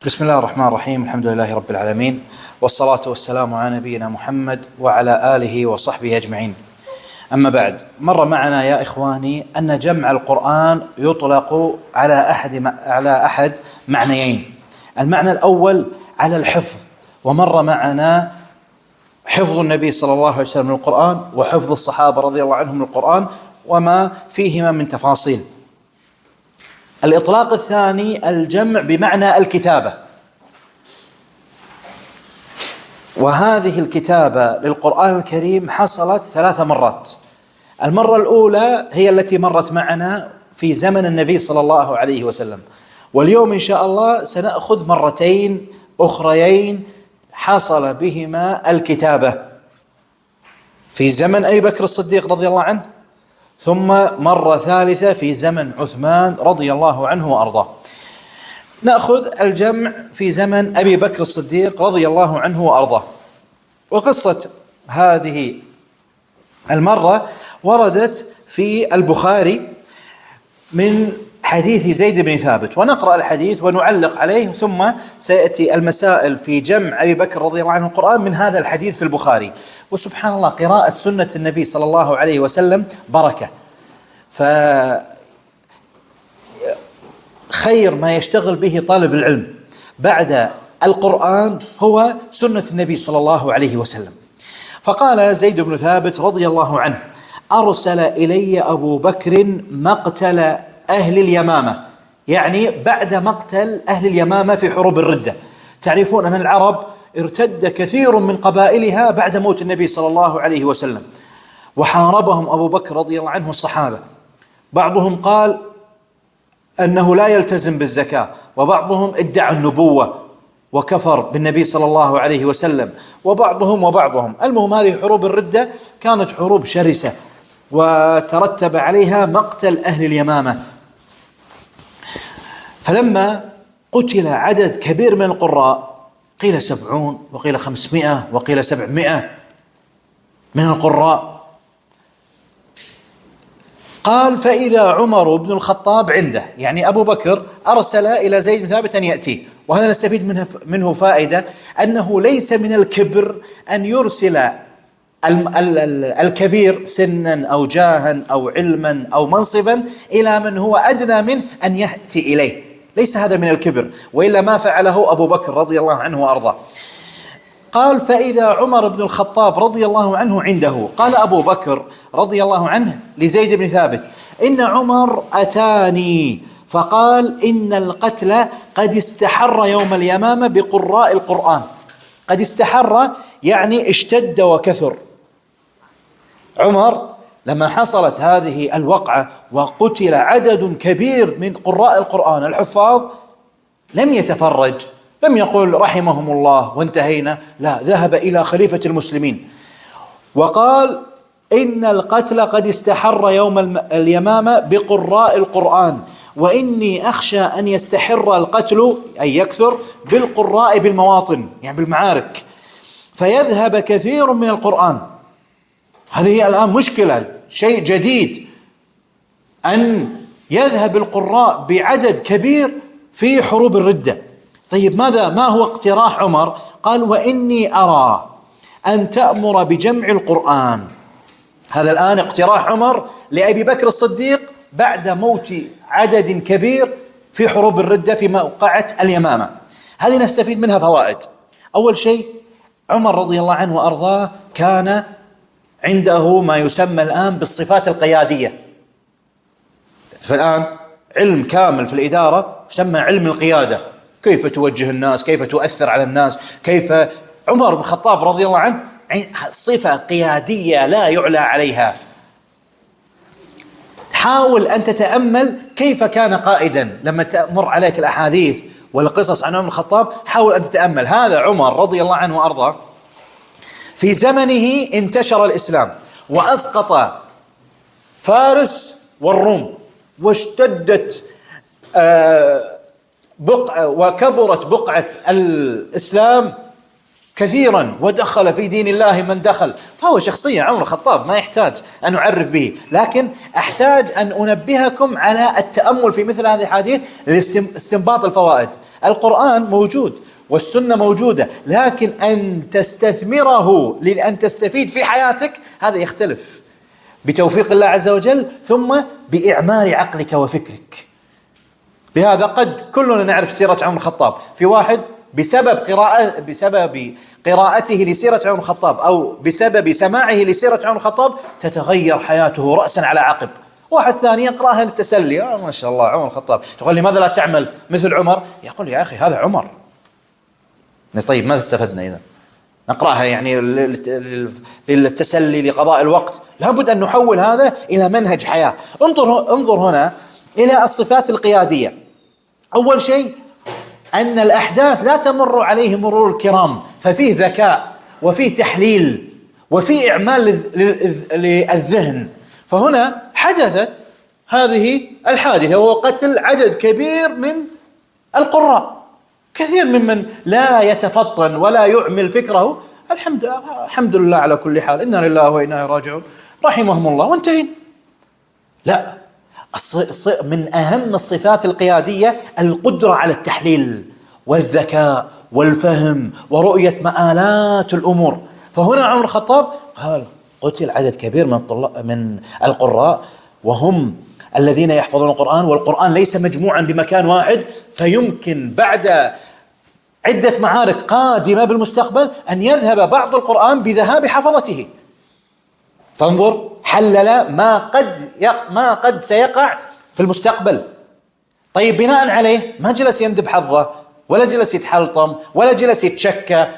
بسم الله الرحمن الرحيم. الحمد لله رب العالمين، والصلاة والسلام على نبينا محمد وعلى آله وصحبه أجمعين. أما بعد، مر معنا يا إخواني أن جمع القرآن يطلق على أحد معنيين. المعنى الأول على الحفظ، ومر معنا حفظ النبي صلى الله عليه وسلم للقرآن وحفظ الصحابة رضي الله عنهم للقرآن وما فيهما من تفاصيل. الإطلاق الثاني الجمع بمعنى الكتابة، وهذه الكتابة للقرآن الكريم حصلت 3 مرات. المرة الأولى هي التي مرت معنا في زمن النبي صلى الله عليه وسلم، واليوم إن شاء الله سنأخذ مرتين أخريين حصل بهما الكتابة في زمن أبي بكر الصديق رضي الله عنه، ثم مرة ثالثة في زمن عثمان رضي الله عنه وأرضاه. نأخذ الجمع في زمن أبي بكر الصديق رضي الله عنه وأرضاه. وقصة هذه المرة وردت في البخاري من حديث زيد بن ثابت، ونقرأ الحديث ونعلق عليه، ثم سيأتي المسائل في جمع أبي بكر رضي الله عنه القرآن من هذا الحديث في البخاري. وسبحان الله، قراءة سنة النبي صلى الله عليه وسلم بركة، فخير ما يشتغل به طالب العلم بعد القرآن هو سنة النبي صلى الله عليه وسلم. فقال زيد بن ثابت رضي الله عنه: أرسل إلي أبو بكر مقتل أهل اليمامة، يعني بعد مقتل أهل اليمامة في حروب الردة. تعرفون أن العرب ارتد كثير من قبائلها بعد موت النبي صلى الله عليه وسلم، وحاربهم أبو بكر رضي الله عنه الصحابة. بعضهم قال أنه لا يلتزم بالزكاة، وبعضهم ادعى النبوة وكفر بالنبي صلى الله عليه وسلم، وبعضهم. المهم، هذه حروب الردة كانت حروب شرسة، وترتب عليها مقتل أهل اليمامة. فلما قتل عدد كبير من القراء، قيل 70 وقيل 500 وقيل 700 من القراء، قال: فإذا عمر بن الخطاب عنده، يعني أبو بكر أرسل إلى زيد بن ثابت أن يأتيه. وهذا نستفيد منه فائدة، أنه ليس من الكبر أن يرسل الكبير سنا أو جاها أو علما أو منصبا إلى من هو أدنى منه أن يأتي إليه، ليس هذا من الكبر، وإلا ما فعله أبو بكر رضي الله عنه وأرضاه. قال: فإذا عمر بن الخطاب رضي الله عنه عنده. قال أبو بكر رضي الله عنه لزيد بن ثابت: إن عمر أتاني فقال إن القتل قد استحر يوم اليمامة بقراء القرآن. قد استحر يعني اشتد وكثر. عمر لما حصلت هذه الوقعة وقتل عدد كبير من قراء القرآن الحفاظ، لم يتفرج، لم يقول رحمهم الله وانتهينا، لا، ذهب إلى خليفة المسلمين وقال: إن القتل قد استحر يوم اليمامة بقراء القرآن، وإني أخشى أن يستحر القتل أي يكثر بالقراء بالمواطن، يعني بالمعارك، فيذهب كثير من القرآن. هذه الآن مشكلة، شيء جديد أن يذهب القراء بعدد كبير في حروب الردة. طيب، ما هو اقتراح عمر؟ قال: وإني أرى أن تأمر بجمع القرآن. هذا الآن اقتراح عمر لأبي بكر الصديق بعد موت عدد كبير في حروب الردة في موقعة اليمامة. هذه نستفيد منها فوائد. أول شيء، عمر رضي الله عنه وأرضاه كان عنده ما يسمى الآن بالصفات القيادية. فالآن علم كامل في الإدارة يسمى علم القيادة، كيف توجه الناس، كيف تؤثر على الناس، كيف. عمر بن الخطاب رضي الله عنه صفة قيادية لا يعلى عليها. حاول أن تتأمل كيف كان قائدا لما تمر عليك الأحاديث والقصص عن عمر بن الخطاب. حاول أن تتأمل هذا عمر رضي الله عنه وأرضاه، في زمنه انتشر الإسلام وأسقط فارس والروم، واشتدت وكبرت بقعة الإسلام كثيرا، ودخل في دين الله من دخل. فهو شخصية عمر الخطاب ما يحتاج أن أعرف به، لكن أحتاج أن أنبهكم على التأمل في مثل هذه الحديث لاستنباط الفوائد. القرآن موجود والسنة موجودة، لكن أن تستثمره لأن تستفيد في حياتك هذا يختلف بتوفيق الله عز وجل، ثم بإعمال عقلك وفكرك. بهذا قد كلنا نعرف سيرة عمر الخطاب، في واحد بسبب قراءته لسيرة عمر الخطاب أو بسبب سماعه لسيرة عمر الخطاب تتغير حياته رأسا على عقب. واحد ثاني يقرأها للتسلي، ما شاء الله عمر الخطاب، تقول لماذا لا تعمل مثل عمر؟ يقول يا أخي هذا عمر. طيب ماذا استفدنا إذا؟ نقرأها يعني للتسلي لقضاء الوقت؟ لابد أن نحول هذا إلى منهج حياة. انظر هنا إلى الصفات القيادية. أول شيء أن الأحداث لا تمر عليه مرور الكرام، ففيه ذكاء وفيه تحليل وفيه إعمال للذهن. فهنا حدثت هذه الحادثة وهو قتل عدد كبير من القراء، كثير ممن لا يتفطن ولا يعمل فكره. الحمد لله على كل حال، إنا لله وإنا إليه راجعون، رحمهم الله وانتهينا. لا، من أهم الصفات القيادية القدرة على التحليل والذكاء والفهم ورؤية مآلات الأمور. فهنا عمر الخطاب قال قتل عدد كبير من القراء، وهم الذين يحفظون القرآن، والقرآن ليس مجموعا بمكان واحد، فيمكن بعد عدة معارك قادمة بالمستقبل أن يذهب بعض القرآن بذهاب حفظته. فانظر، حلل ما قد سيقع في المستقبل. طيب بناء عليه ما جلس يندب حظه ولا جلس يتحلطم ولا جلس يتشكى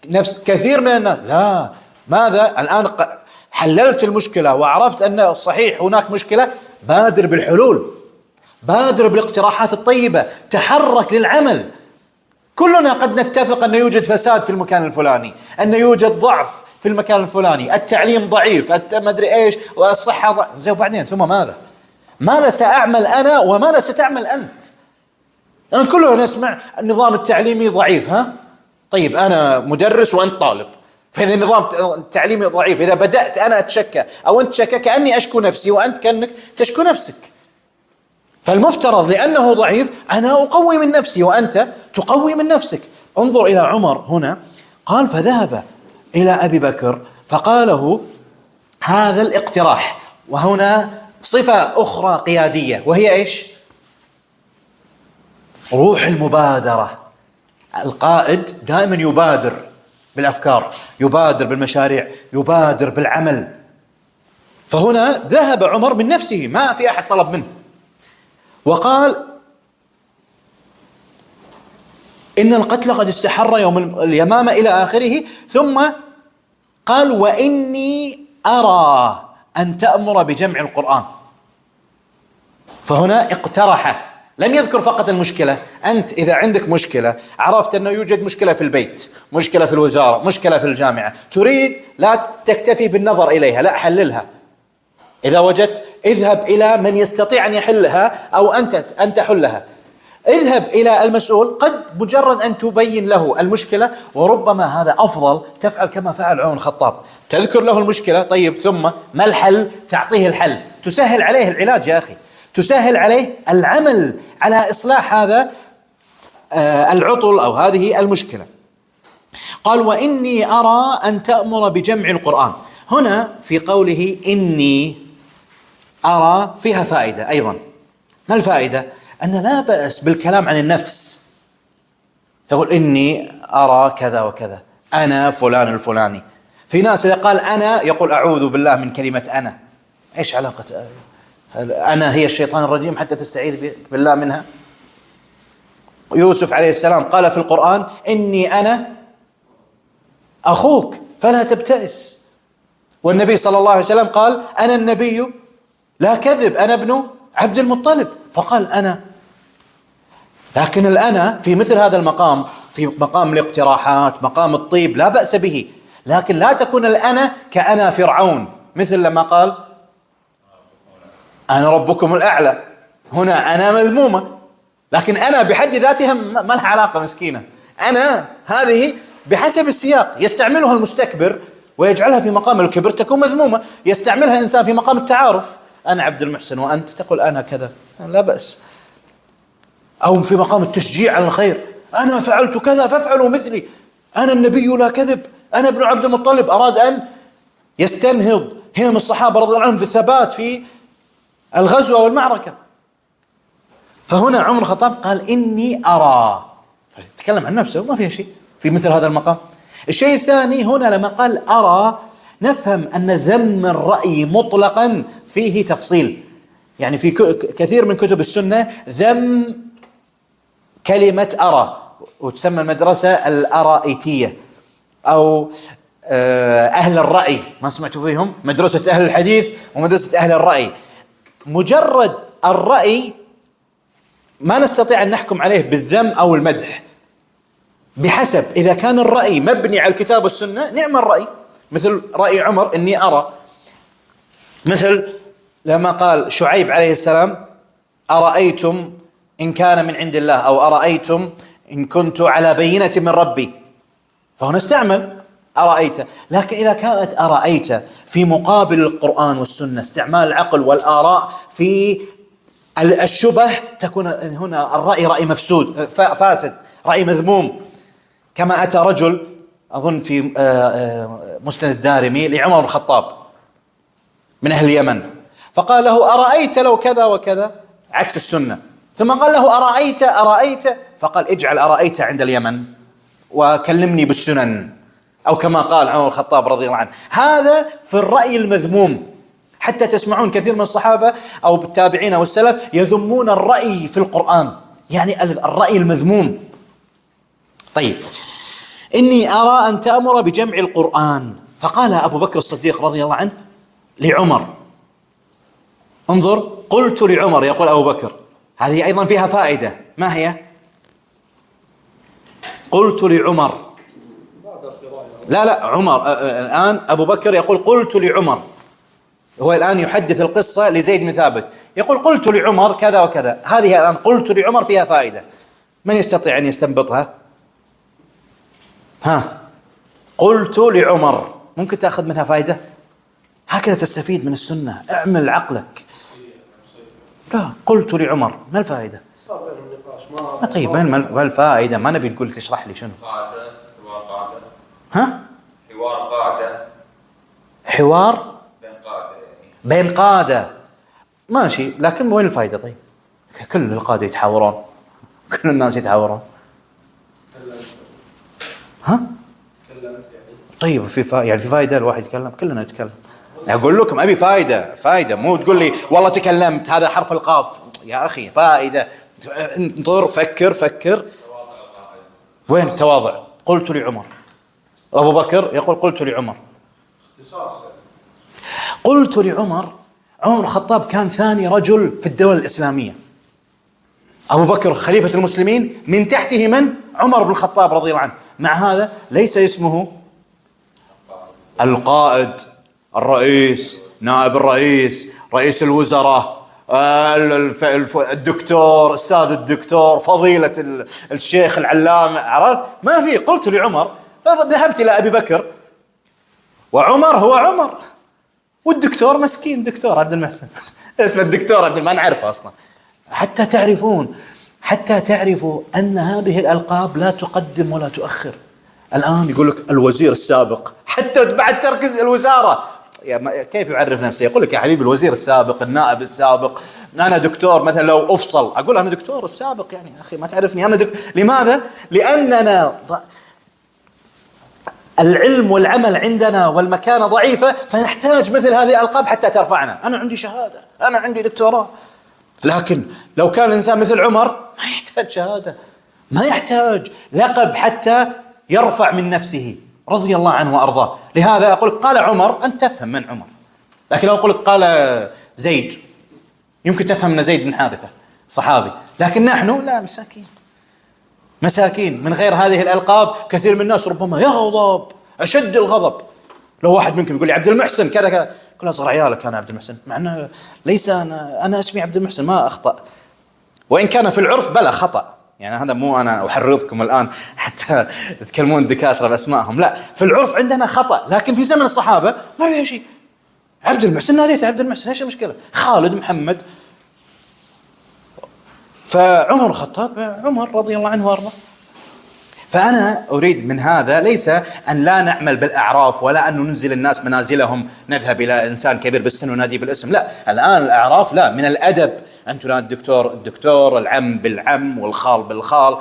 نفس كثير من الناس، لا. ماذا؟ الآن حللت المشكلة وعرفت أن صحيح هناك مشكلة، بادر بالحلول، بادر بالاقتراحات الطيبة، تحرك للعمل. كلنا قد نتفق أن يوجد فساد في المكان الفلاني، أن يوجد ضعف في المكان الفلاني، التعليم ضعيف، ما أدري إيش، والصحة ضعيف. زين، وبعدين ثم ماذا سأعمل أنا وماذا ستعمل أنت؟ لأن كلنا نسمع النظام التعليمي ضعيف. طيب أنا مدرس وأنت طالب، فإذا النظام التعليمي ضعيف، إذا بدأت أنا أتشكى أو أنت تشكى كأني أشكو نفسي وأنت كأنك تشكو نفسك. فالمفترض لأنه ضعيف أنا أقوي من نفسي وأنت تقوي من نفسك. انظر إلى عمر هنا، قال فذهب إلى أبي بكر فقاله هذا الاقتراح. وهنا صفة أخرى قيادية، وهي إيش؟ روح المبادرة. القائد دائما يبادر بالأفكار، يبادر بالمشاريع، يبادر بالعمل. فهنا ذهب عمر من نفسه، ما في أحد طلب منه، وقال إن القتل قد استحر يوم اليمامة إلى آخره. ثم قال وإني أرى أن تأمر بجمع القرآن. فهنا اقترح، لم يذكر فقط المشكلة. أنت إذا عندك مشكلة، عرفت أنه يوجد مشكلة في البيت، مشكلة في الوزارة، مشكلة في الجامعة، تريد لا تكتفي بالنظر إليها، لا، حللها. إذا وجدت اذهب إلى من يستطيع أن يحلها أو أن تحلها. اذهب إلى المسؤول، قد مجرد أن تبين له المشكلة، وربما هذا أفضل، تفعل كما فعل عمر الخطاب، تذكر له المشكلة. طيب ثم ما الحل؟ تعطيه الحل، تسهل عليه العلاج يا أخي، تسهل عليه العمل على إصلاح هذا العطل أو هذه المشكلة. قال وإني أرى أن تأمر بجمع القرآن. هنا في قوله إني أرى فيها فائدة أيضا. ما الفائدة؟ أن لا بأس بالكلام عن النفس، تقول إني أرى كذا وكذا، أنا فلان الفلاني. في ناس إذا قال أنا يقول أعوذ بالله من كلمة أنا. إيش علاقة أنا؟ هي الشيطان الرجيم حتى تستعيذ بالله منها. يوسف عليه السلام قال في القرآن إني أنا أخوك فلا تبتئس. والنبي صلى الله عليه وسلم قال أنا النبي لا كذب، أنا ابن عبد المطلب، فقال أنا. لكن الأنا في مثل هذا المقام، في مقام الاقتراحات، مقام الطيب، لا بأس به، لكن لا تكون الأنا كأنا فرعون، مثل لما قال أنا ربكم الأعلى. هنا أنا مذمومة، لكن أنا بحد ذاتها ما لها علاقة، مسكينة. أنا هذه بحسب السياق يستعملها المستكبر ويجعلها في مقام الكبر، تكون مذمومة. يستعملها الإنسان في مقام التعارف، أنا عبد المحسن وأنت تقول أنا كذا، لا بأس. أو في مقام التشجيع على الخير، أنا فعلت كذا فافعلوا مثلي، أنا النبي لا كذب، أنا ابن عبد المطلب. أراد أن يستنهض هم الصحابة رضي الله عنهم في الثبات في الغزوة والمعركة. فهنا عمر الخطاب قال إني أرى، تكلم عن نفسه وما فيها شيء في مثل هذا المقام. الشيء الثاني هنا لما قال أرى، نفهم أن ذم الرأي مطلقا فيه تفصيل. يعني في كثير من كتب السنة ذم كلمة أرى، وتسمى المدرسة الأرائيتية أو أهل الرأي. ما سمعتوا فيهم؟ مدرسة أهل الحديث ومدرسة أهل الرأي. مجرد الرأي ما نستطيع أن نحكم عليه بالذم أو المدح، بحسب إذا كان الرأي مبني على الكتاب والسنة نعم الرأي، مثل رأي عمر إني أرى. مثل لما قال شعيب عليه السلام أرأيتم إن كان من عند الله، أو أرأيتم إن كنت على بينة من ربي، فهنا استعمل أرأيت. لكن إذا كانت أرأيت في مقابل القرآن والسنة، استعمال العقل والآراء في الشبه، تكون هنا الرأي رأي مفسود فاسد، رأي مذموم. كما أتى رجل أظن في مسند الدارمي لعمر بن الخطاب من أهل اليمن، فقال له أرأيت لو كذا وكذا، عكس السنة. ثم قال له أرأيت، فقال اجعل أرأيت عند اليمن وكلمني بالسنن، أو كما قال عمر الخطاب رضي الله عنه. هذا في الرأي المذموم. حتى تسمعون كثير من الصحابة أو بالتابعين والسلف يذمون الرأي في القرآن، يعني الرأي المذموم. طيب، إني أرى أن تأمر بجمع القرآن. فقال أبو بكر الصديق رضي الله عنه لعمر، انظر، قلت لعمر، يقول أبو بكر، هذه أيضا فيها فائدة. ما هي؟ قلت لعمر، لا عمر الآن أبو بكر يقول قلت لعمر، هو الآن يحدث القصة لزيد بن ثابت، يقول قلت لعمر كذا وكذا. هذه الآن قلت لعمر فيها فائدة، من يستطيع أن يستنبطها؟ قلت لعمر، ممكن تأخذ منها فائدة؟ هكذا تستفيد من السنة، اعمل عقلك. لا، قلت لعمر، ما الفائدة؟ طيب ما الفائدة؟ ما نبي نقول تشرح لي شنو؟ حوار قادة، حوار بين بين قادة، ماشي، لكن وين الفائدة؟ طيب كل القادة يتحاورون، كل الناس يتحاورون. طيب يعني في فائدة الواحد يتكلم، كلنا نتكلم. أقول لكم أبي فائدة، مو تقول لي والله تكلمت هذا حرف القاف. يا أخي فائدة، انظر، فكر. وين التواضع؟ قلت لعمر، أبو بكر يقول قلت لعمر، قلت لعمر. عمر الخطاب كان ثاني رجل في الدولة الإسلامية. أبو بكر خليفة المسلمين، من تحته من؟ عمر بن الخطاب رضي الله عنه. مع هذا ليس اسمه القائد، الرئيس، نائب الرئيس، رئيس الوزراء، الدكتور، أستاذ الدكتور، فضيلة الشيخ العلامة، عرفت؟ ما في. قلت لعمر، ذهبت إلى أبي بكر، وعمر هو عمر، والدكتور مسكين دكتور عبد المحسن اسمه الدكتور عبد، ما نعرفه أصلا. حتى تعرفوا أن هذه الألقاب لا تقدم ولا تؤخر. الآن يقول لك الوزير السابق، حتى بعد تركز الوزارة كيف يعرف نفسه؟ يقول لك يا حبيبي الوزير السابق، النائب السابق، أنا دكتور. مثلا لو أفصل أقول أنا دكتور السابق، يعني أخي ما تعرفني أنا لماذا؟ لأننا العلم والعمل عندنا والمكانة ضعيفة، فنحتاج مثل هذه الألقاب حتى ترفعنا. أنا عندي شهادة، أنا عندي دكتوراه. لكن لو كان الإنسان مثل عمر ما يحتاج شهادة، ما يحتاج لقب حتى يرفع من نفسه رضي الله عنه وأرضاه. لهذا أقول قال عمر، أنت تفهم من عمر. لكن لو أقول قال زيد، يمكن تفهم أن زيد بن حارثة صحابي، لكن نحن لا، مساكين من غير هذه الألقاب. كثير من الناس ربما يغضب أشد الغضب لو واحد منكم يقول لي عبد المحسن كذا كذا، كل أصغر عيالك أنا عبد المحسن، مع أنه ليس أنا اسمي عبد المحسن، ما أخطأ. وإن كان في العرف بلا خطأ، يعني هذا مو أنا أحرضكم الآن حتى تكلمون الدكاترة بأسمائهم، لا، في العرف عندنا خطأ. لكن في زمن الصحابة ما فيها شيء، عبد المحسن ناديت عبد المحسن، ايش المشكلة؟ خالد، محمد. فعمر الخطاب عمر رضي الله عنه وارضاه. فأنا أريد من هذا ليس أن لا نعمل بالأعراف ولا أن ننزل الناس منازلهم، نذهب إلى إنسان كبير بالسن وناديه بالاسم، لا. الآن الأعراف لا، من الأدب أن تنادي الدكتور، العم بالعم، والخال بالخال،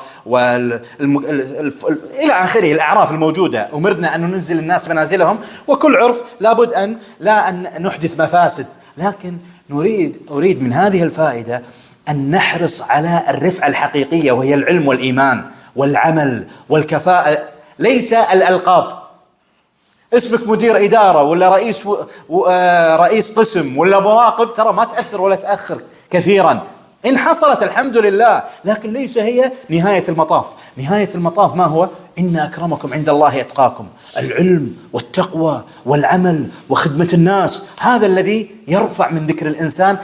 إلى آخره. الأعراف الموجودة أمرنا أن ننزل الناس منازلهم، وكل عرف لابد أن نحدث مفاسد، لكن أريد من هذه الفائدة أن نحرص على الرفعة الحقيقية، وهي العلم والإيمان والعمل والكفاءة، ليس الألقاب. اسمك مدير إدارة ولا رئيس قسم ولا مراقب، ترى ما تأثر ولا تأخر كثيرا، إن حصلت الحمد لله، لكن ليس هي نهاية المطاف. نهاية المطاف ما هو؟ إن أكرمكم عند الله أتقاكم. العلم والتقوى والعمل وخدمة الناس، هذا الذي يرفع من ذكر الإنسان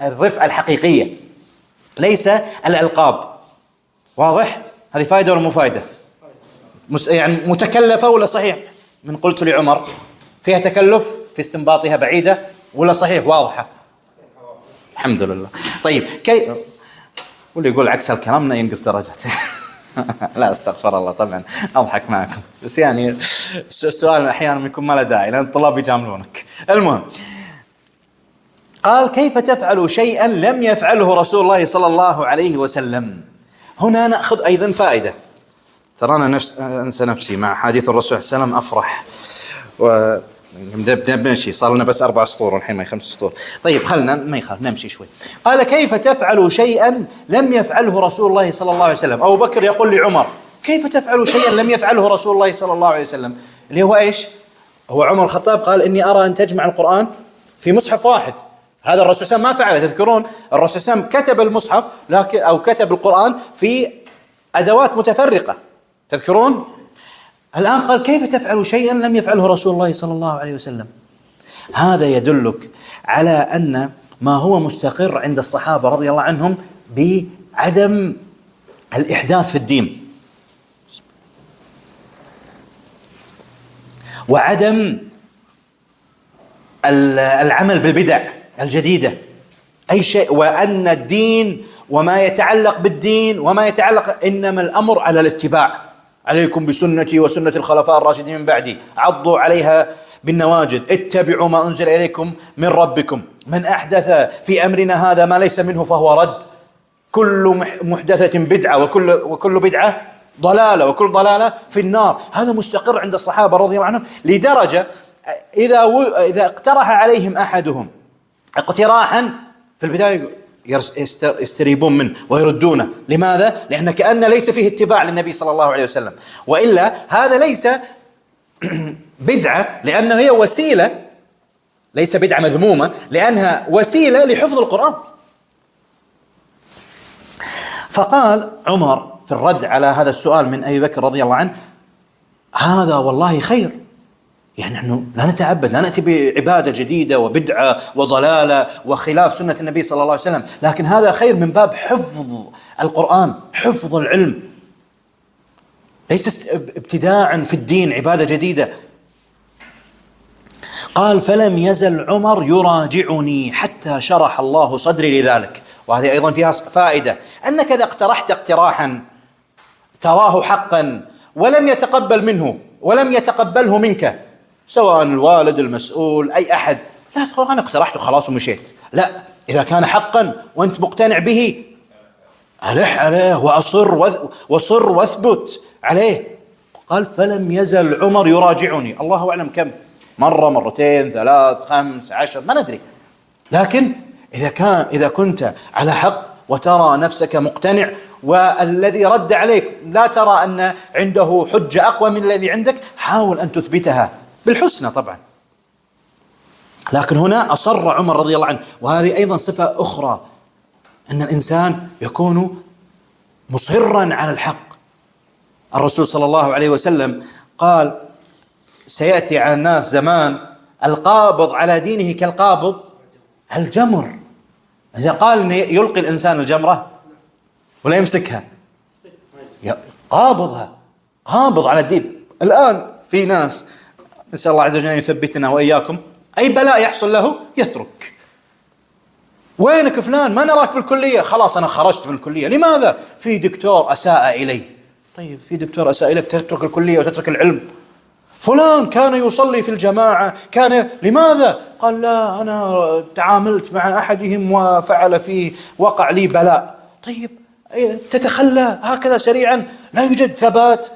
الرفعة الحقيقية، ليس الألقاب. واضح؟ هذه فائدة ولا مو فائدة؟ يعني متكلفة ولا صحيح؟ من قلت لعمر فيها تكلف في استنباطها بعيدة ولا صحيح واضحة؟ الحمد لله. طيب واللي يقول عكس الكلام ينقص درجات. لا استغفر الله، طبعا أضحك معكم، بس يعني السؤال أحيانا يكون ما له داعي لأن الطلاب يجاملونك. المهم، قال كيف تفعل شيئا لم يفعله رسول الله صلى الله عليه وسلم. هنا نأخذ أيضا فائدة. ترى أنا أنسى نفسي مع حديث الرسول صلى الله عليه وسلم أفرح، نمشي، صار لنا بس 4 سطور الحين ما 5 سطور. طيب خلنا ما يخالف نمشي شوي. قال كيف تفعل شيئا لم يفعله رسول الله صلى الله عليه وسلم. أبو بكر يقول لعمر كيف تفعل شيئا لم يفعله رسول الله صلى الله عليه وسلم، اللي هو إيش؟ هو عمر الخطاب قال إني أرى أن تجمع القرآن في مصحف واحد. هذا الرسول صلى الله عليه وسلم ما فعله. تذكرون الرسول صلى الله عليه وسلم كتب المصحف أو كتب القرآن في أدوات متفرقة، تذكرون؟ الآن قال كيف تفعل شيئا لم يفعله رسول الله صلى الله عليه وسلم. هذا يدلك على أن ما هو مستقر عند الصحابة رضي الله عنهم بعدم الإحداث في الدين، وعدم العمل بالبدع الجديدة، أي شيء، وأن الدين وما يتعلق بالدين وما يتعلق إنما الأمر على الاتباع. عليكم بسنتي وسنة الخلفاء الراشدين من بعدي، عضوا عليها بالنواجذ، اتبعوا ما أنزل إليكم من ربكم، من أحدث في أمرنا هذا ما ليس منه فهو رد، كل محدثة بدعة وكل بدعة ضلالة وكل ضلالة في النار. هذا مستقر عند الصحابة رضي الله عنهم، لدرجة إذا اقترح عليهم أحدهم اقتراحا في البداية يستريبون منه ويردونه. لماذا؟ لأن كأن ليس فيه اتباع للنبي صلى الله عليه وسلم، وإلا هذا ليس بدعة، لأنه هي وسيلة، ليس بدعة مذمومة، لأنها وسيلة لحفظ القرآن. فقال عمر في الرد على هذا السؤال من أبي بكر رضي الله عنه هذا والله خير، يعني نحن لا نتعبد، لا نأتي بعبادة جديدة وبدعة وضلالة وخلاف سنة النبي صلى الله عليه وسلم، لكن هذا خير من باب حفظ القرآن، حفظ العلم، ليس ابتداعا في الدين عبادة جديدة. قال فلم يزل عمر يراجعني حتى شرح الله صدري لذلك. وهذه أيضا فيها فائدة، أنك إذا اقترحت اقتراحا تراه حقا ولم يتقبل منه ولم يتقبله منك، سواء الوالد المسؤول أي أحد، لا تقول أنا اقترحته خلاص ومشيت، لا، إذا كان حقا وأنت مقتنع به ألح عليه وأصر واثبت عليه. قال فلم يزل عمر يراجعني، الله أعلم كم مرة، مرتين، 3، 5، 10، ما ندري، لكن إذا كنت على حق وترى نفسك مقتنع، والذي رد عليك لا ترى أن عنده حجة أقوى من الذي عندك، حاول أن تثبتها بالحسنى طبعا. لكن هنا أصر عمر رضي الله عنه، وهذه أيضا صفة أخرى، أن الإنسان يكون مصرا على الحق. الرسول صلى الله عليه وسلم قال سيأتي على الناس زمان القابض على دينه كالقابض الجمر. إذا قال إن يلقي الإنسان الجمرة ولا يمسكها، قابضها، قابض على الدين. الآن في ناس، نسأل الله عز وجل أن يثبتنا وإياكم، أي بلاء يحصل له يترك. وينك فلان؟ ما نراك بالكلية. خلاص أنا خرجت من الكلية. لماذا؟ في دكتور أساء إلي، طيب في دكتور أسائلك تترك الكلية وتترك العلم. فلان كان يصلي في الجماعة، كان لماذا؟ قال لا أنا تعاملت مع أحدهم وفعل فيه، وقع لي بلاء. طيب تتخلى هكذا سريعا، لا يوجد ثبات.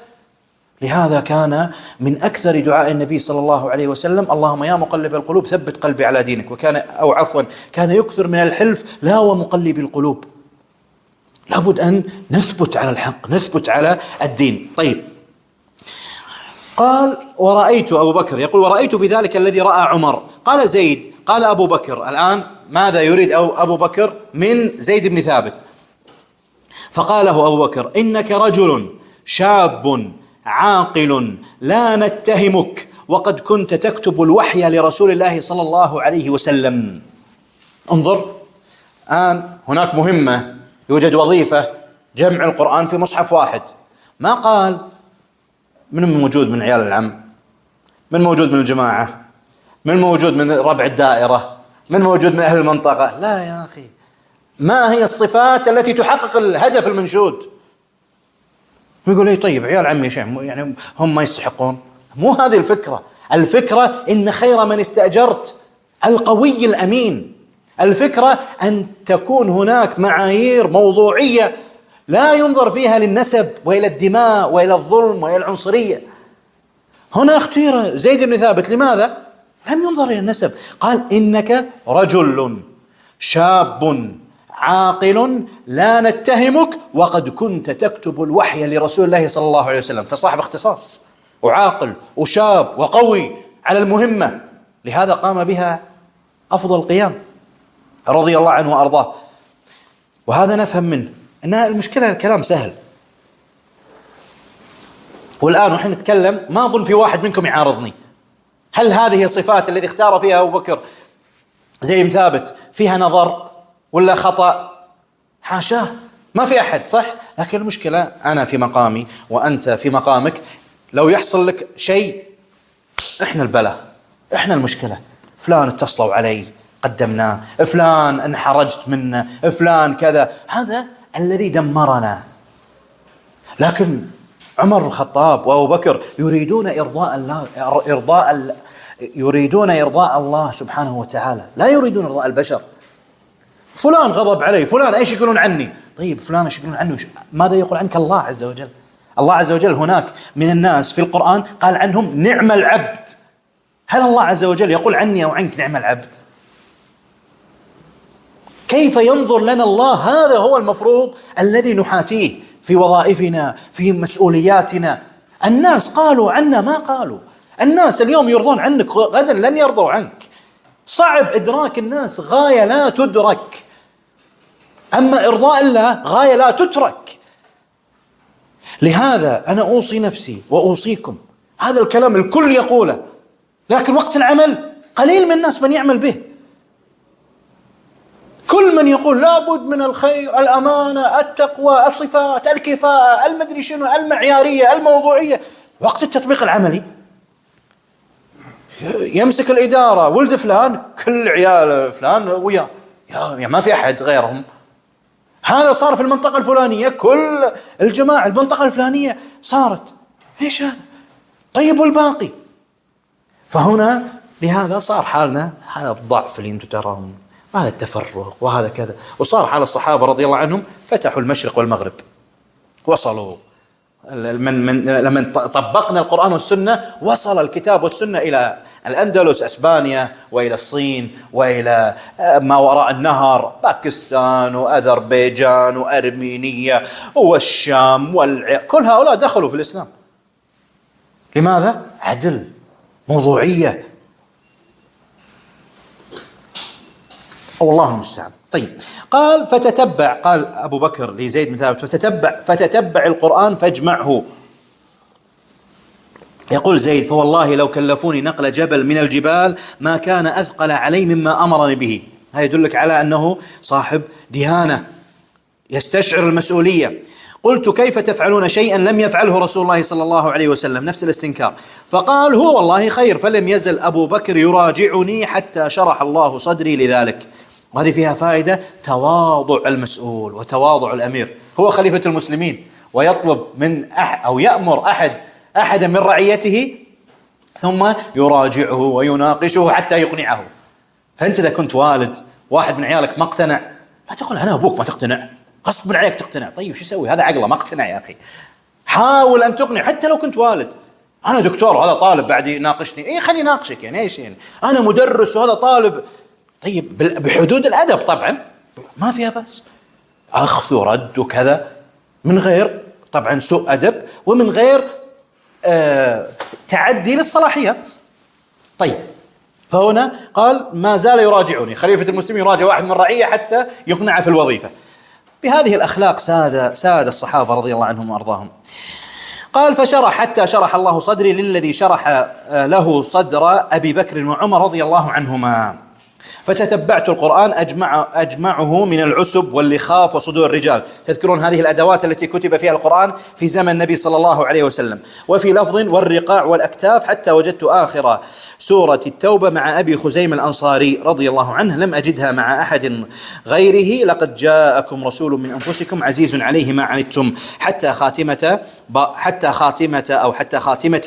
لهذا كان من أكثر دعاء النبي صلى الله عليه وسلم اللهم يا مقلب القلوب ثبت قلبي على دينك. وكان أو عفوا كان يكثر من الحلف لا ومقلب القلوب. لابد أن نثبت على الحق، نثبت على الدين. طيب قال ورأيت أبو بكر يقول ورأيت في ذلك الذي رأى عمر. قال زيد قال أبو بكر. الآن ماذا يريد أبو بكر من زيد بن ثابت؟ فقال له أبو بكر إنك رجل شاب عاقل لا نتهمك وقد كنت تكتب الوحي لرسول الله صلى الله عليه وسلم. انظر الآن هناك مهمة، يوجد وظيفة جمع القرآن في مصحف واحد. ما قال من موجود من عيال العم، من موجود من الجماعة، من موجود من ربع الدائرة، من موجود من أهل المنطقة. لا يا أخي، ما هي الصفات التي تحقق الهدف المنشود؟ ويقول لي طيب عيال عمي يعني هم ما يستحقون. مو هذه الفكرة. الفكرة إن خير من استأجرت القوي الأمين. الفكرة أن تكون هناك معايير موضوعية لا ينظر فيها للنسب وإلى الدماء وإلى الظلم وإلى العنصرية. هنا اختير زيد بن ثابت، لماذا؟ لم ينظر إلى النسب. قال إنك رجل شاب عاقل لا نتهمك وقد كنت تكتب الوحي لرسول الله صلى الله عليه وسلم. فصاحب اختصاص وعاقل وشاب وقوي على المهمة، لهذا قام بها أفضل قيام رضي الله عنه وأرضاه. وهذا نفهم منه أنها المشكلة الكلام سهل. والآن ونحن نتكلم ما أظن في واحد منكم يعارضني. هل هذه الصفات التي اختار فيها أبو بكر زي بن ثابت فيها نظر ولا خطأ؟ حاشاه، ما في أحد، صح؟ لكن المشكلة أنا في مقامي وأنت في مقامك، لو يحصل لك شيء إحنا البلاء، إحنا المشكلة. فلان اتصلوا علي قدمناه، فلان انحرجت منه، فلان كذا، هذا الذي دمرنا. لكن عمر بن الخطاب وأبو بكر يريدون إرضاء الله سبحانه وتعالى، لا يريدون إرضاء البشر. فلان غضب علي، فلان ايش يقولون عني؟ طيب فلان ايش يقولون عني؟ ماذا يقول عنك الله عز وجل؟ الله عز وجل هناك من الناس في القرآن قال عنهم نعم العبد. هل الله عز وجل يقول عني أو عنك نعم العبد؟ كيف ينظر لنا الله؟ هذا هو المفروض الذي نحاتيه في وظائفنا، في مسؤولياتنا. الناس قالوا عنا ما قالوا. الناس اليوم يرضون عنك، غدا لن يرضوا عنك. صعب إدراك الناس، غاية لا تدرك. أما إرضاء الله غاية لا تترك. لهذا أنا أوصي نفسي وأوصيكم، هذا الكلام الكل يقوله، لكن وقت العمل قليل من الناس من يعمل به. كل من يقول لابد من الخير، الأمانة، التقوى، الصفات، الكفاءة، المدري شنو، المعيارية، الموضوعية، وقت التطبيق العملي يمسك الإدارة ولد فلان، كل عيال فلان وياه، يا ما في أحد غيرهم. هذا صار في المنطقة الفلانية، كل الجماعة المنطقة الفلانية صارت ايش هذا؟ طيب والباقي؟ فهنا لهذا صار حالنا هذا الضعف اللي انتم ترون، هذا التفرق وهذا كذا. وصار حال الصحابة رضي الله عنهم فتحوا المشرق والمغرب، وصلوا لما طبقنا القرآن والسنة وصل الكتاب والسنة إلى الأندلس، أسبانيا، وإلى الصين، وإلى ما وراء النهر، باكستان وأذربيجان وأرمينيا والشام كل هؤلاء دخلوا في الإسلام. لماذا؟ عدل، موضوعية، والله المستعان. طيب قال فتتبع، قال أبو بكر لزيد بن ثابت فتتبع القرآن فاجمعه. يقول زيد فوالله لو كلفوني نقل جبل من الجبال ما كان أثقل علي مما أمرني به. هذا يدلك على أنه صاحب دهانة يستشعر المسؤولية. قلت كيف تفعلون شيئا لم يفعله رسول الله صلى الله عليه وسلم؟ نفس الاستنكار. فقال هو والله خير. فلم يزل أبو بكر يراجعني حتى شرح الله صدري لذلك. وهذه فيها فائدة، تواضع المسؤول وتواضع الأمير. هو خليفة المسلمين ويطلب من أو يأمر أحدا من رعيته ثم يراجعه ويناقشه حتى يقنعه. فأنت إذا كنت والد واحد من عيالك ما اقتنع، لا تقول أنا أبوك ما تقتنع، غصب عليك تقتنع. طيب شو يسوي هذا؟ عقله ما اقتنع يا أخي. حاول أن تقنع حتى لو كنت والد. أنا دكتور وهذا طالب بعد يناقشني، إيه خليني يناقشك يعني إيش يعني؟ أنا مدرس وهذا طالب. طيب بحدود الأدب طبعا، ما فيها بس، أخذ ورد وكذا، من غير طبعا سوء أدب ومن غير تعدي للصلاحيات. طيب فهنا قال ما زال يراجعني، خليفة المسلمين يراجع واحد من الرعية حتى يقنع في الوظيفة. بهذه الأخلاق ساد الصحابة رضي الله عنهم وأرضاهم. قال فشرح حتى شرح الله صدري للذي شرح له صدر أبي بكر وعمر رضي الله عنهما، فتتبعت القرآن أجمعه من العسب واللخاف وصدور الرجال. تذكرون هذه الأدوات التي كتب فيها القرآن في زمن النبي صلى الله عليه وسلم. وفي لفظ والرقاع والأكتاف، حتى وجدت آخر سورة التوبة مع أبي خزيمة الأنصاري رضي الله عنه، لم أجدها مع أحد غيره. لقد جاءكم رسول من أنفسكم عزيز عليه ما عنتم، حتى خاتمة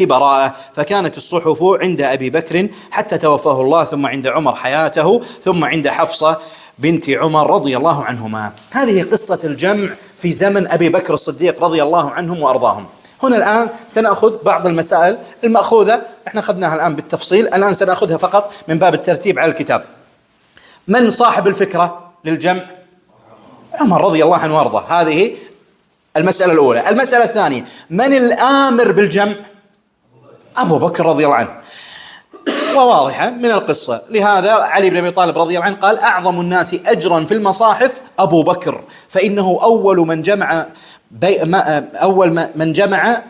براءة. فكانت الصحف عند أبي بكر حتى توفاه الله، ثم عند عمر حياته، ثم عند حفصة بنت عمر رضي الله عنهما. هذه قصة الجمع في زمن أبي بكر الصديق رضي الله عنهم وأرضاهم. هنا الآن سنأخذ بعض المسائل المأخوذة، احنا أخذناها الآن بالتفصيل، الآن سنأخذها فقط من باب الترتيب على الكتاب. من صاحب الفكرة للجمع؟ عمر رضي الله عنه وأرضاه. هذه المسألة الأولى. المسألة الثانية، من الآمر بالجمع؟ أبو بكر رضي الله عنه، وواضحة من القصة. لهذا علي بن أبي طالب رضي الله عنه قال أعظم الناس أجرا في المصاحف أبو بكر، فإنه أول من جمع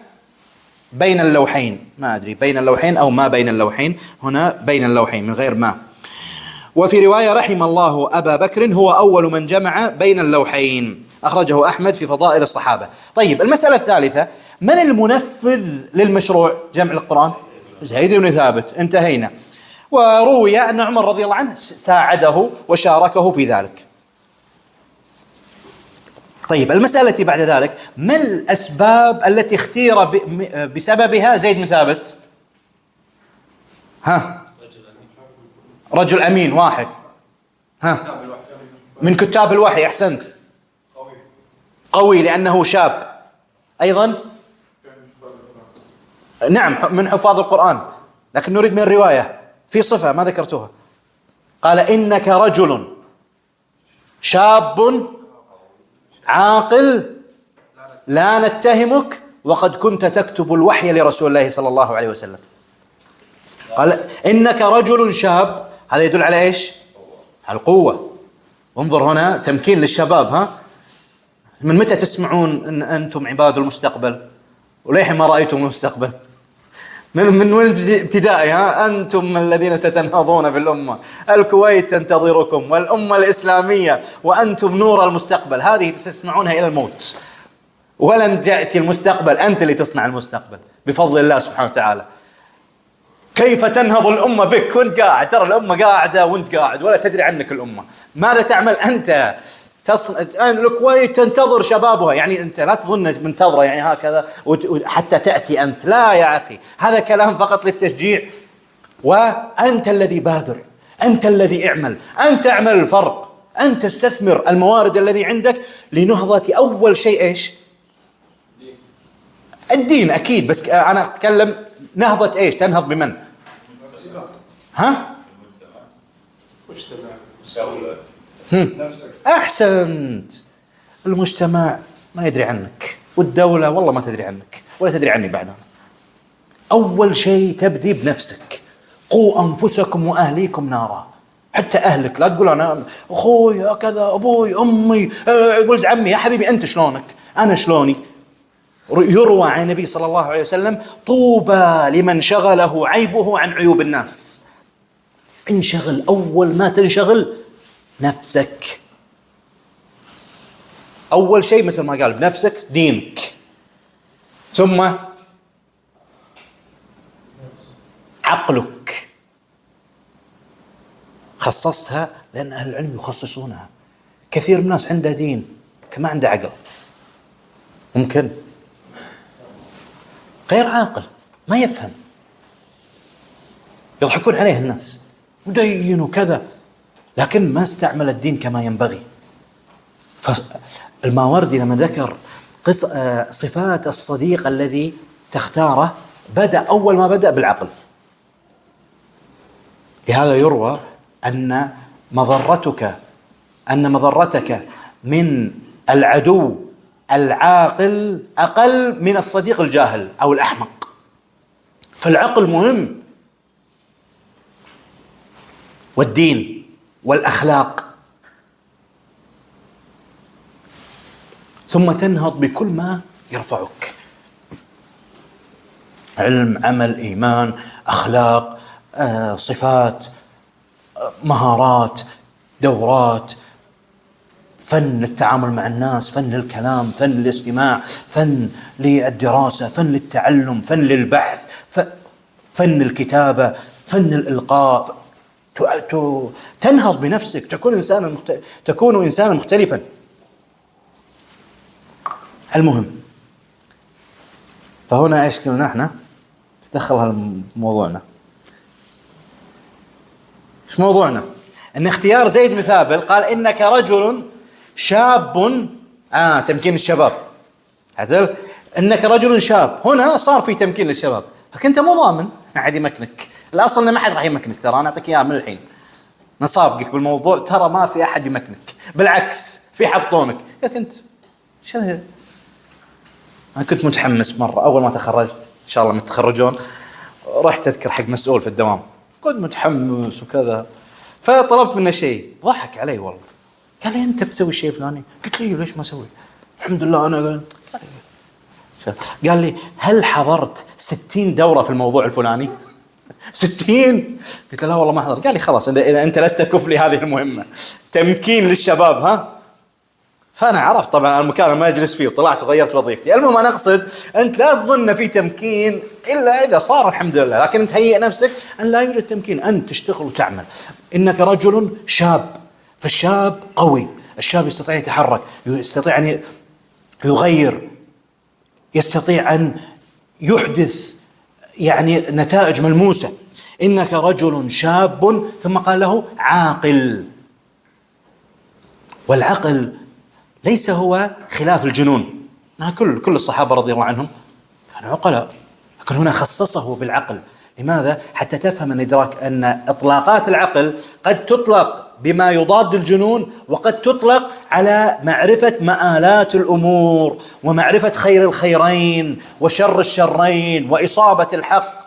بين اللوحين. ما أدري بين اللوحين أو ما بين اللوحين، هنا بين اللوحين من غير ما. وفي رواية رحم الله أبا بكر هو أول من جمع بين اللوحين، أخرجه أحمد في فضائل الصحابة. طيب المسألة الثالثة، من المنفذ للمشروع جمع القرآن؟ زيد بن ثابت. انتهينا. وروي أن عمر رضي الله عنه ساعده وشاركه في ذلك. طيب المسألة بعد ذلك، ما الأسباب التي اختير بسببها زيد بن ثابت؟ رجل أمين واحد، من كتاب الوحي. أحسنت. قوي لأنه شاب. أيضا نعم من حفاظ القرآن، لكن نريد من الرواية في صفة ما ذكرتوها. قال إنك رجل شاب عاقل لا نتهمك، وقد كنت تكتب الوحي لرسول الله صلى الله عليه وسلم. قال إنك رجل شاب، هذا يدل على إيش؟ على القوة. انظر هنا تمكين للشباب. من متى تسمعون أن أنتم عباد المستقبل؟ وليه ما رأيتم المستقبل؟ من ابتدائي أنتم الذين ستنهضون في الأمة، الكويت تنتظركم والأمة الإسلامية، وأنتم نور المستقبل. هذه تسمعونها إلى الموت، ولن تأتي المستقبل، أنت اللي تصنع المستقبل بفضل الله سبحانه وتعالى. كيف تنهض الأمة بك وانت قاعد؟ ترى الأمة قاعدة وانت قاعد ولا تدري عنك الأمة. ماذا تعمل أنت؟ الكويت تنتظر شبابها، يعني أنت لا تظن منتظرة يعني هكذا حتى تأتي أنت، لا يا أخي، هذا كلام فقط للتشجيع. وأنت الذي بادر، أنت الذي اعمل، أنت اعمل الفرق، أنت استثمر الموارد الذي عندك لنهضة أول شيء إيش؟ الدين أكيد، بس أنا أتكلم نهضة إيش؟ تنهض بمن؟ أحسنت. المجتمع ما يدري عنك، والدولة والله ما تدري عنك ولا تدري عني بعد. أول شيء تبدي بنفسك. قوا أنفسكم وأهليكم نارا. حتى أهلك لا تقول أنا أخوي كذا، أبوي أمي ولد عمي. يا حبيبي أنت شلونك؟ أنا شلوني؟ يروى عن النبي صلى الله عليه وسلم طوبى لمن شغله عيبه عن عيوب الناس. انشغل، أول ما تنشغل نفسك. أول شيء مثل ما قال بنفسك دينك، ثم عقلك. خصصتها لأن أهل العلم يخصصونها. كثير من الناس عنده دين ما عنده عقل. ممكن غير عاقل ما يفهم، يضحكون عليه الناس مدين وكذا، لكن ما استعمل الدين كما ينبغي. فالماوردي لما ذكر صفات الصديق الذي تختاره أول ما بدأ بالعقل. لهذا يروى أن مضرتك من العدو العاقل أقل من الصديق الجاهل أو الأحمق. فالعقل مهم، والدين والأخلاق، ثم تنهض بكل ما يرفعك: علم، عمل، إيمان، أخلاق، صفات، مهارات، دورات، فن للتعامل مع الناس، فن للكلام، فن للاستماع، فن للدراسة، فن للتعلم، فن للبحث، فن الكتابة، فن الإلقاء. تنهض بنفسك، تكون إنسانا مختلفا. المهم، فهنا ايش قلنا احنا؟ تدخل موضوعنا. ايش موضوعنا؟ ان اختيار زيد بن ثابت، قال انك رجل شاب، تمكين الشباب، عدل انك رجل شاب. هنا صار في تمكين للشباب، لكن انت مو ضامن احد يمكنك. الاصل ان ما حد راح يمكنك، ترى انا اعطيك اياها من الحين، نصابقك بالموضوع، ترى ما في احد يمكنك، بالعكس في حبطونك. يا كنت أنا كنت متحمس مرة أول ما تخرجت، إن شاء الله متخرجون، رحت أذكر حق مسؤول في الدوام، كنت متحمس وكذا، فطلبت منه شيء، ضحك علي والله، قال لي أنت بتسوي شيء فلاني؟ قلت لي ليش ما أسوي؟ الحمد لله أنا قال لي هل حضرت 60 دورة في الموضوع الفلاني؟ 60؟ قلت له لا والله ما حضرت. قال لي خلاص إذا أنت لست كفلي هذه المهمة، تمكين للشباب، ها؟ فأنا عرفت طبعا المكان ما أجلس فيه، وطلعت وغيرت وظيفتي. المهم أنا أقصد أنت لا تظن في تمكين إلا إذا صار الحمد لله، لكن أنت هيئ نفسك أن لا يوجد تمكين، أنت تشتغل وتعمل. إنك رجل شاب، فالشاب قوي، الشاب يستطيع أن يتحرك، يستطيع أن يغير، يستطيع أن يحدث يعني نتائج ملموسة. إنك رجل شاب، ثم قال له عاقل. والعقل ليس هو خلاف الجنون، كل الصحابة رضي الله عنهم كانوا عقلاء، لكن هنا خصصه بالعقل. لماذا؟ حتى تفهم الإدراك أن إطلاقات العقل قد تطلق بما يضاد الجنون، وقد تطلق على معرفة مآلات الأمور، ومعرفة خير الخيرين وشر الشرين، وإصابة الحق،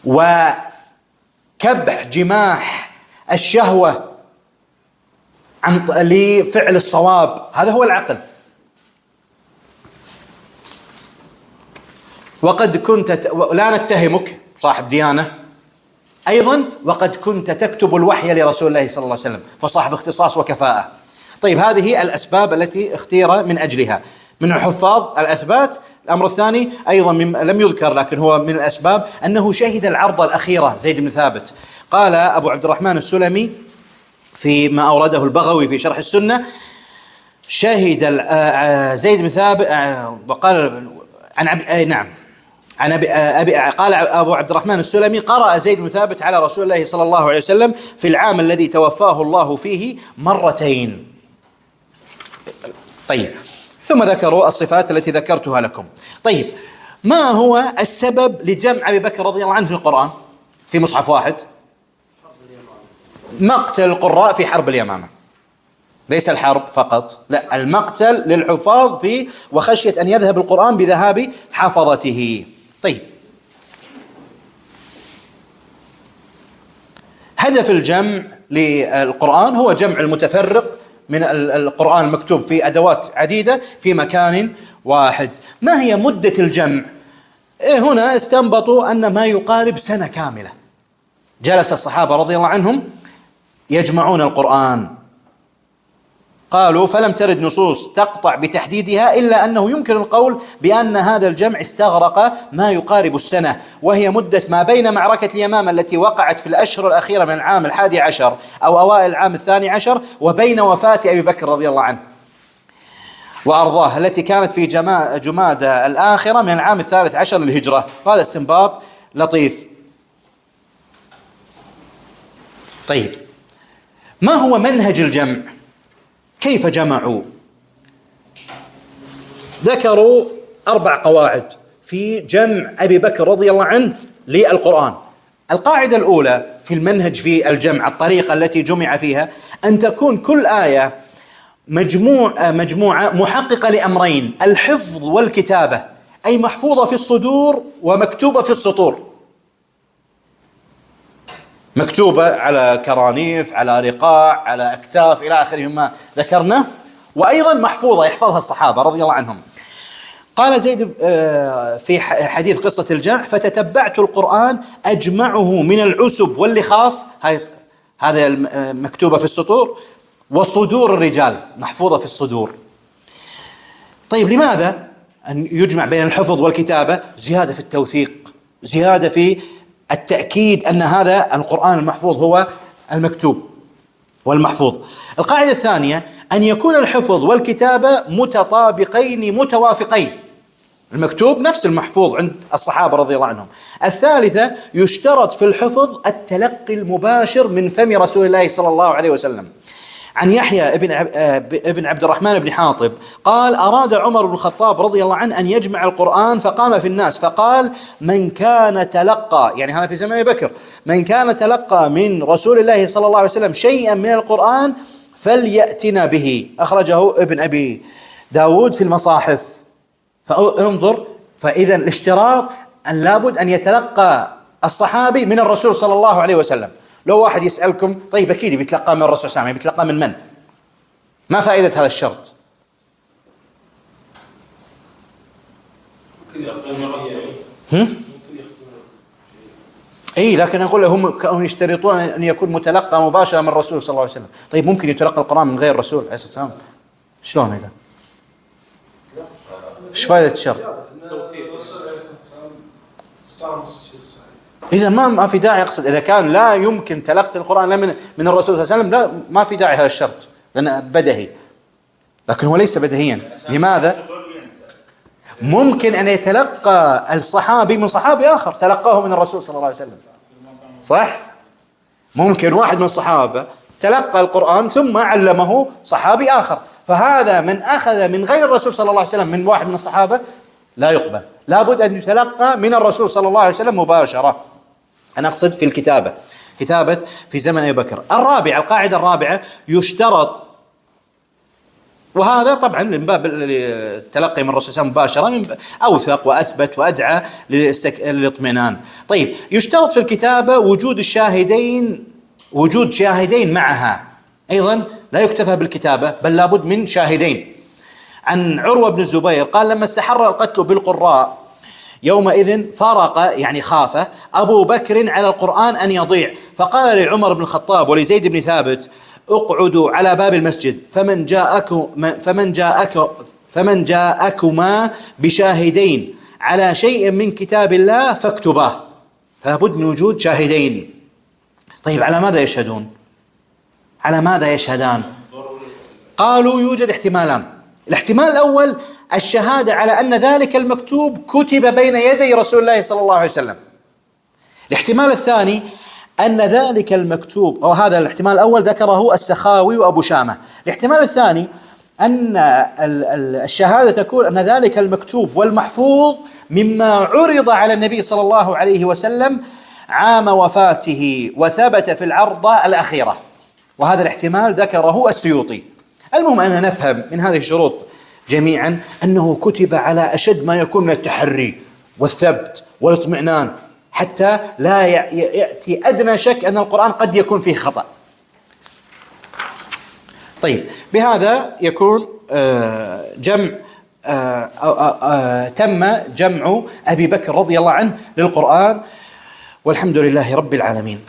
وكبح جماح الشهوة لفعل الصواب. هذا هو العقل. وقد كنت لا نتهمك صاحب ديانة أيضا، وقد كنت تكتب الوحي لرسول الله صلى الله عليه وسلم، فصاحب اختصاص وكفاءة. طيب، هذه الأسباب التي اختير من أجلها من الحفاظ الأثبات. الأمر الثاني أيضا لم يذكر لكن هو من الأسباب، أنه شهد العرض الأخيرة زيد بن ثابت. قال أبو عبد الرحمن السلمي فيما أورده البغوي في شرح السنة، شهد زيد بن ثابت، وقال قال أبو عبد الرحمن السلمي: قرأ زيد بن ثابت على رسول الله صلى الله عليه وسلم في العام الذي توفاه الله فيه مرتين. طيب، ثم ذكروا الصفات التي ذكرتها لكم. طيب، ما هو السبب لجمع أبي بكر رضي الله عنه في القرآن في مصحف واحد؟ مقتل القراء في حرب اليمامة، ليس الحرب فقط، لا، المقتل للحفاظ فيه، وخشية أن يذهب القرآن بذهاب حفظته. طيب، هدف الجمع للقرآن هو جمع المتفرق من القرآن المكتوب في أدوات عديدة في مكان واحد. ما هي مدة الجمع؟ هنا استنبطوا أن ما يقارب سنة كاملة جلس الصحابة رضي الله عنهم يجمعون القرآن. قالوا: فلم ترد نصوص تقطع بتحديدها، إلا أنه يمكن القول بأن هذا الجمع استغرق ما يقارب السنة، وهي مدة ما بين معركة اليمامة التي وقعت في الأشهر الأخيرة من العام 11 أو أوائل العام 12، وبين وفاة أبي بكر رضي الله عنه. وأرضاه التي كانت في جمادى الآخرة من العام 13 للهجرة. وهذا استنباط لطيف. طيب، ما هو منهج الجمع؟ كيف جمعوا؟ ذكروا 4 قواعد في جمع أبي بكر رضي الله عنه للقرآن. القاعدة الأولى في المنهج في الجمع، الطريقة التي جمع فيها، أن تكون كل آية مجموعة محققة لأمرين: الحفظ والكتابة، أي محفوظة في الصدور ومكتوبة في السطور، مكتوبة على كرانيف، على رقاع، على أكتاف، إلى آخره ما ذكرنا، وأيضا محفوظة يحفظها الصحابة رضي الله عنهم. قال زيد في حديث قصة الجمع: فتتبعت القرآن أجمعه من العسب واللخاف، هذا مكتوبة في السطور، وصدور الرجال محفوظة في الصدور. طيب، لماذا أن يجمع بين الحفظ والكتابة؟ زيادة في التوثيق، زيادة في التأكيد أن هذا القرآن المحفوظ هو المكتوب والمحفوظ. القاعدة الثانية: أن يكون الحفظ والكتابة متطابقين متوافقين، المكتوب نفس المحفوظ عند الصحابة رضي الله عنهم. الثالثة: يشترط في الحفظ التلقي المباشر من فم رسول الله صلى الله عليه وسلم. عن يحيى ابن عبد الرحمن بن حاطب قال: أراد عمر بن الخطاب رضي الله عنه أن يجمع القرآن، فقام في الناس فقال: من كان تلقى، يعني هذا في زمن أبي بكر، من كان تلقى من رسول الله صلى الله عليه وسلم شيئا من القرآن فليأتنا به. أخرجه ابن أبي داود في المصاحف. فانظر، فإذا الاشتراط أن لابد أن يتلقى الصحابي من الرسول صلى الله عليه وسلم. لو واحد يسألكم: طيب أكيد بيتلقى من الرسول صلى الله عليه وسلم، بيتلقى من؟ ما فائدة هذا الشرط؟ اي، لكن اقول هم يشترطون ان يكون متلقى مباشرة من الرسول صلى الله عليه وسلم. طيب، ممكن يتلقى القرآن من غير الرسول عليه الصلاة والسلام؟ شلون هذا؟ ايش فائدة الشرط؟ إذا ما في داعي. أقصد إذا كان لا يمكن تلقي القرآن لا من الرسول صلى الله عليه وسلم، لا، ما في داعي هذا الشرط، لأنه بدهي. لكن هو ليس بدهيا. لماذا؟ ممكن أن يتلقى الصحابي من صحابي آخر تلقاه من الرسول صلى الله عليه وسلم، صح؟ ممكن واحد من الصحابة تلقى القرآن ثم علمه صحابي آخر، فهذا من أخذ من غير الرسول صلى الله عليه وسلم من واحد من الصحابة لا يقبل، لابد أن يتلقى من الرسول صلى الله عليه وسلم مباشرة. أنا أقصد في الكتابة، كتابة في زمن أبي بكر. القاعدة الرابعة: يشترط، وهذا طبعا من باب التلقي من الرسول صلى الله عليه وسلم مباشرة، أوثق وأثبت وأدعى للاطمئنان. طيب، يشترط في الكتابة وجود شاهدين معها، أيضا لا يكتفى بالكتابة بل لابد من شاهدين. عن عروة بن الزبير قال: لما استحر القتل بالقراء يومئذ فرق، يعني خاف أبو بكر على القرآن أن يضيع، فقال لعمر بن الخطاب ولزيد بن ثابت: اقعدوا على باب المسجد، فمن جاءكما بشاهدين على شيء من كتاب الله فاكتباه. فلابد من وجود شاهدين. طيب، على ماذا يشهدون؟ على ماذا يشهدان؟ قالوا: يوجد احتمالان. الاحتمال الأول: الشهادة على أن ذلك المكتوب كتب بين يدي رسول الله صلى الله عليه وسلم. الاحتمال الثاني: أن ذلك المكتوب، أو هذا الاحتمال الأول ذكره السخاوي وأبو شامة. الاحتمال الثاني: أن الشهادة تكون أن ذلك المكتوب والمحفوظ مما عرض على النبي صلى الله عليه وسلم عام وفاته وثبت في العرضة الأخيرة، وهذا الاحتمال ذكره السيوطي. المهم أن نفهم من هذه الشروط جميعا أنه كتب على أشد ما يكون من التحري والثبت والاطمئنان، حتى لا يأتي أدنى شك أن القرآن قد يكون فيه خطأ. طيب، بهذا يكون تم جمع أبي بكر رضي الله عنه للقرآن، والحمد لله رب العالمين.